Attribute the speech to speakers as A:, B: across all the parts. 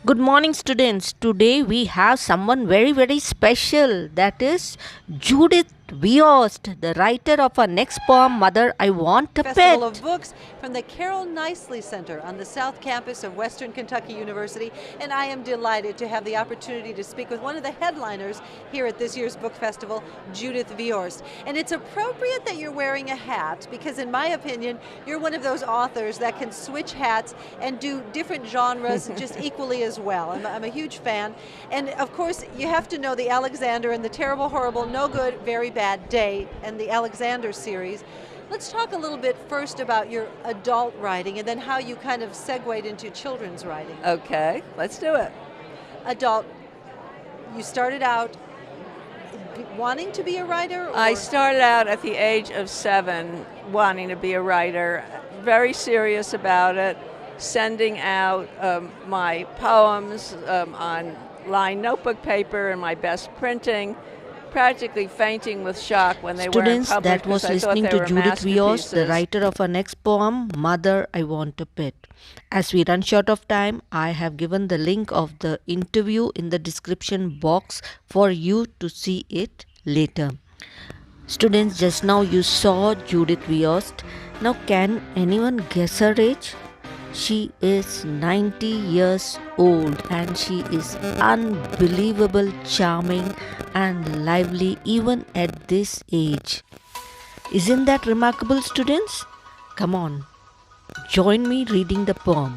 A: Good morning, students. Today we have someone very special. That is Judith Viost, the writer of our next poem, Mother, I Want a
B: Festival of
A: Pet.
B: Books from the Carol Nicely Center on the South Campus of Western Kentucky University, and I am delighted to have the opportunity to speak with one of the headliners here at this year's book festival, Judith Viorst. And it's appropriate that you're wearing a hat because, in my opinion, you're one of those authors that can switch hats and do different genres just equally as well. I'm a huge fan. And of course, you have to know the Alexander and the Terrible, Horrible, No Good, Very Bad Day and the Alexander series. Let's talk a little bit first about your adult writing and then how you kind of segued into children's writing.
C: Okay, let's do it.
B: Adult, you started out wanting to be a writer? Or?
C: I started out at the age of 7 wanting to be a writer, very serious about it, sending out my poems on lined notebook paper and my best printing, practically fainting with shock when they
A: Students,
C: weren't
A: that
C: published
A: was
C: because I thought
A: listening
C: they
A: to
C: were
A: Judith Viost, the
C: masterpieces.
A: writer of our next poem, Mother, I Want a Pet. As we run short of time, I have given the link of the interview in the description box for you to see it later. Students, just now you saw Judith Viost. Now, can anyone guess her age? She is 90 years old and she is unbelievable charming and lively even at this age. Isn't that remarkable, students? Come on, join me reading the poem.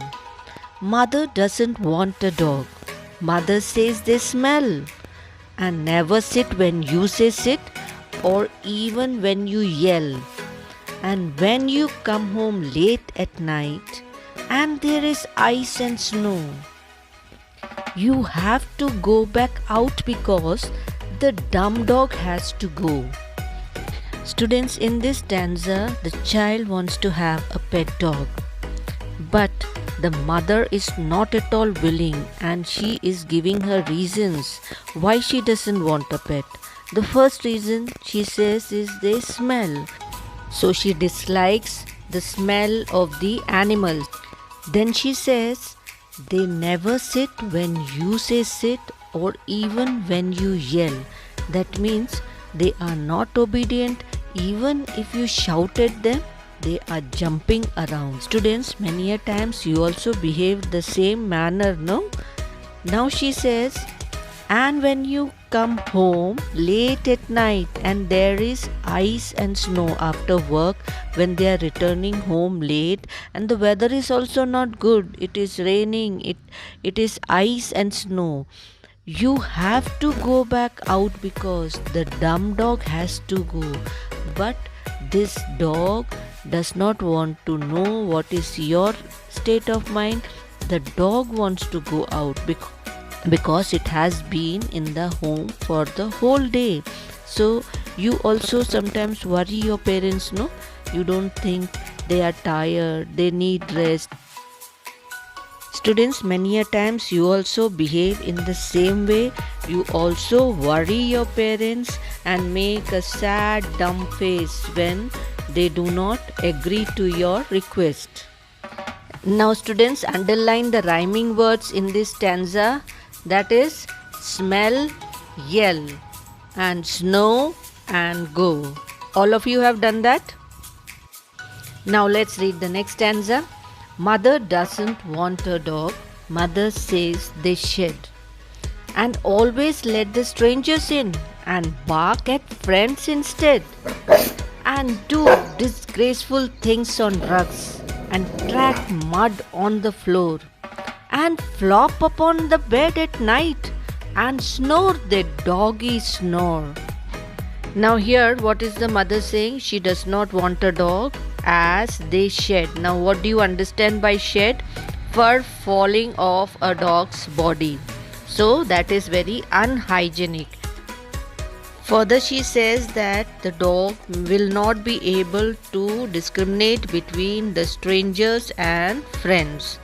A: Mother doesn't want a dog. Mother says they smell and never sit when you say sit or even when you yell. And when you come home late at night, and there is ice and snow, you have to go back out because the dumb dog has to go. Students, in this stanza, the child wants to have a pet dog, but the mother is not at all willing and she is giving her reasons why she doesn't want a pet. The first reason she says is they smell. So she dislikes the smell of the animals. Then she says, they never sit when you say sit or even when you yell. That means they are not obedient even if you shout at them. They are jumping around. Students, many a times you also behave the same manner, no? Now she says, and when you come home late at night and there is ice and snow after work, when they are returning home late and the weather is also not good, it is raining, it is ice and snow, you have to go back out because the dumb dog has to go. But this dog does not want to know what is your state of mind. The dog wants to go out because it has been in the home for the whole day. So you also sometimes worry your parents, no? You don't think they are tired, they need rest. Students, many a times you also behave in the same way. You also worry your parents and make a sad dumb face when they do not agree to your request. Now students, underline the rhyming words in this stanza. That is smell, yell, and snow and go. All of you have done that? Now let's read the next stanza. Mother doesn't want a dog. Mother says they shed. And always let the strangers in and bark at friends instead. And do disgraceful things on rugs and track mud on the floor and flop upon the bed at night and snore the doggy snore. Now here, what is the mother saying? She does not want a dog as they shed. Now what do you understand by shed? Fur falling off a dog's body. So that is very unhygienic. Further, she says that the dog will not be able to discriminate between the strangers and friends.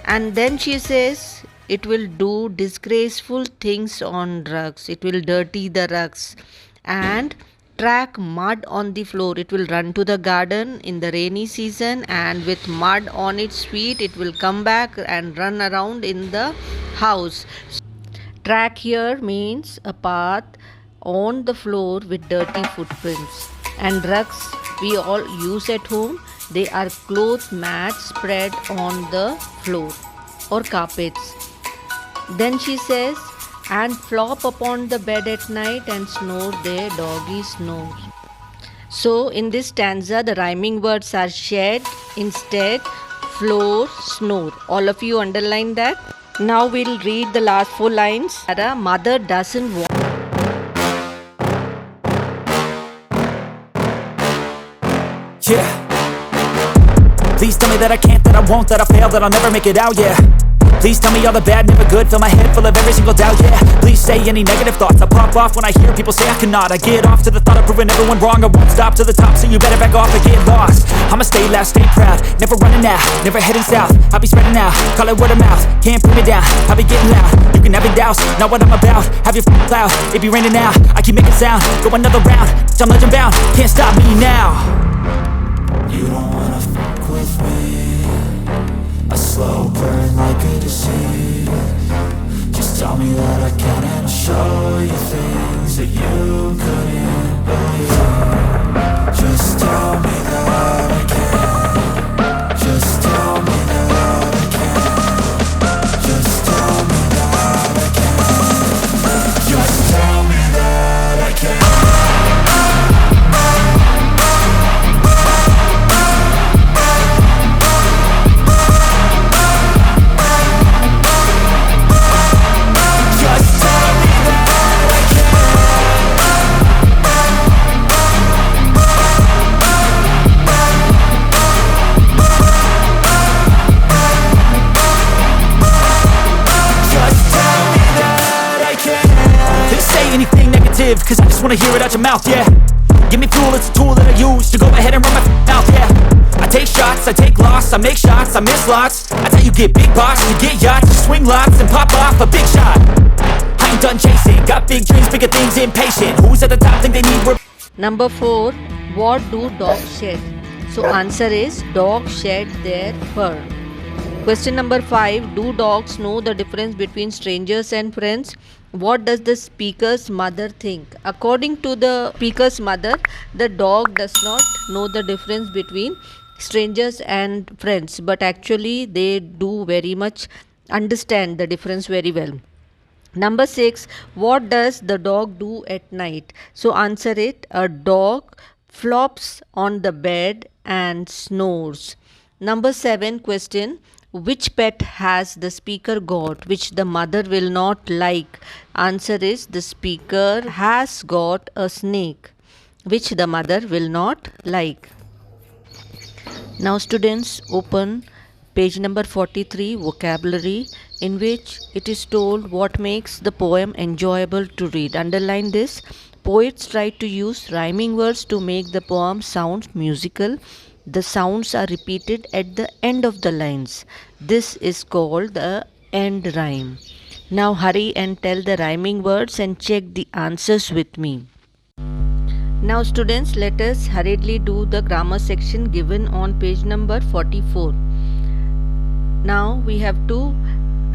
A: And then she says it will do disgraceful things on rugs. It will dirty the rugs and track mud on the floor. It will run to the garden in the rainy season and with mud on its feet, it will come back and run around in the house. Track here means a path on the floor with dirty footprints. And rugs we all use at home. They are cloth mats spread on the floor or carpets. Then she says, and flop upon the bed at night and snore their doggy snore. So in this stanza, the rhyming words are shed, instead, floor, snore. All of you underline that. Now we'll read the last 4 lines. Sarah, mother doesn't want.
D: Yeah. Please tell me that I can't, that I won't, that I fail, that I'll never make it out, yeah. Please tell me all the bad, never good, fill my head full of every single doubt, yeah. Please say any negative thoughts, I pop off when I hear people say I cannot. I get off to the thought of proving everyone wrong, I won't stop to the top, so you better back off and get lost. I'ma stay loud, stay proud, never running out, never heading south. I'll be spreading out, call it word of mouth, can't put me down, I'll be getting loud. You can have your doubts, not what I'm about, have your f***ing cloud, it be raining now. I keep making sound, go another round, I'm legend bound, can't stop me now. You don't wanna fuck with me, a slow burn like a disease. Just tell me that I can and I'll show you things that you couldn't believe. Just tell me that I can. Just tell me that I can. Just tell me that I can. Just tell me that I can. Cause I just wanna hear it out your mouth, yeah. Give me fuel, it's a tool that I use to go ahead and run my mouth, yeah. I take shots, I take loss, I make shots, I miss lots. That's how you get big box, you get yachts, you swing lots and pop off a big shot. I ain't done chasing, got big dreams, bigger things, impatient. Who's at the top think they need
A: Number 4, what do dogs shed? So answer is dogs shed their fur. Question number 5, do dogs know the difference between strangers and friends? What does the speaker's mother think? According to the speaker's mother, the dog does not know the difference between strangers and friends, but actually they do very much understand the difference very well. Number 6, what does the dog do at night? So answer it, a dog flops on the bed and snores. Number 7 question, which pet has the speaker got which the mother will not like? Answer is, the speaker has got a snake which the mother will not like. Now students, open page number 43, vocabulary, in which it is told what makes the poem enjoyable to read. Underline this. Poets try to use rhyming words to make the poem sound musical. The sounds are repeated at the end of the lines. This is called the end rhyme. Now hurry and tell the rhyming words and check the answers with me. Now students, let us hurriedly do the grammar section given on page number 44. Now we have to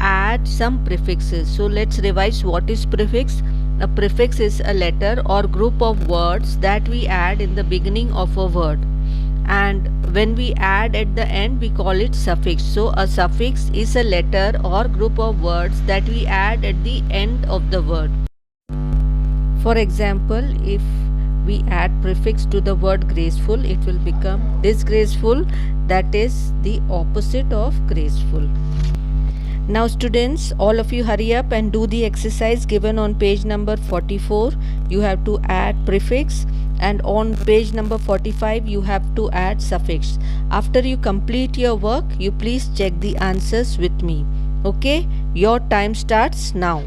A: add some prefixes. So let's revise what is prefix. A prefix is a letter or group of words that we add in the beginning of a word. And when we add at the end, we call it suffix. So a suffix is a letter or group of words that we add at the end of the word. For example, if we add prefix to the word graceful, it will become disgraceful. That is the opposite of graceful. Now students, all of you hurry up and do the exercise given on page number 44. You have to add prefix, and on page number 45 you have to add suffix. After you complete your work, you please check the answers with me. Okay, your time starts now.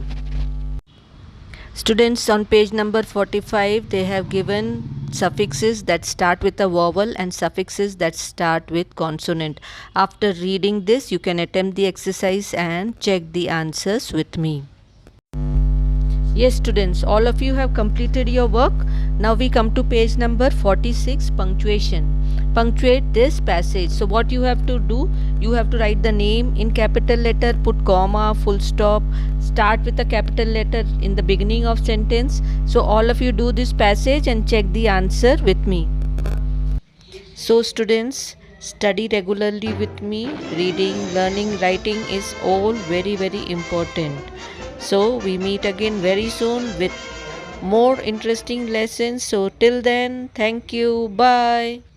A: Students, on page number 45 they have given suffixes that start with a vowel and suffixes that start with consonant. After reading this, you can attempt the exercise and check the answers with me. Yes students, all of you have completed your work. Now we come to page number 46, punctuation. punctuate this passage. So what you have to do, you have to write the name in capital letter, put comma, full stop, start with a capital letter in the beginning of sentence. So all of you do this passage and check the answer with me. So students, study regularly with me. Reading, learning, writing is all very important. So we meet again very soon with more interesting lessons. So till then, thank you. Bye.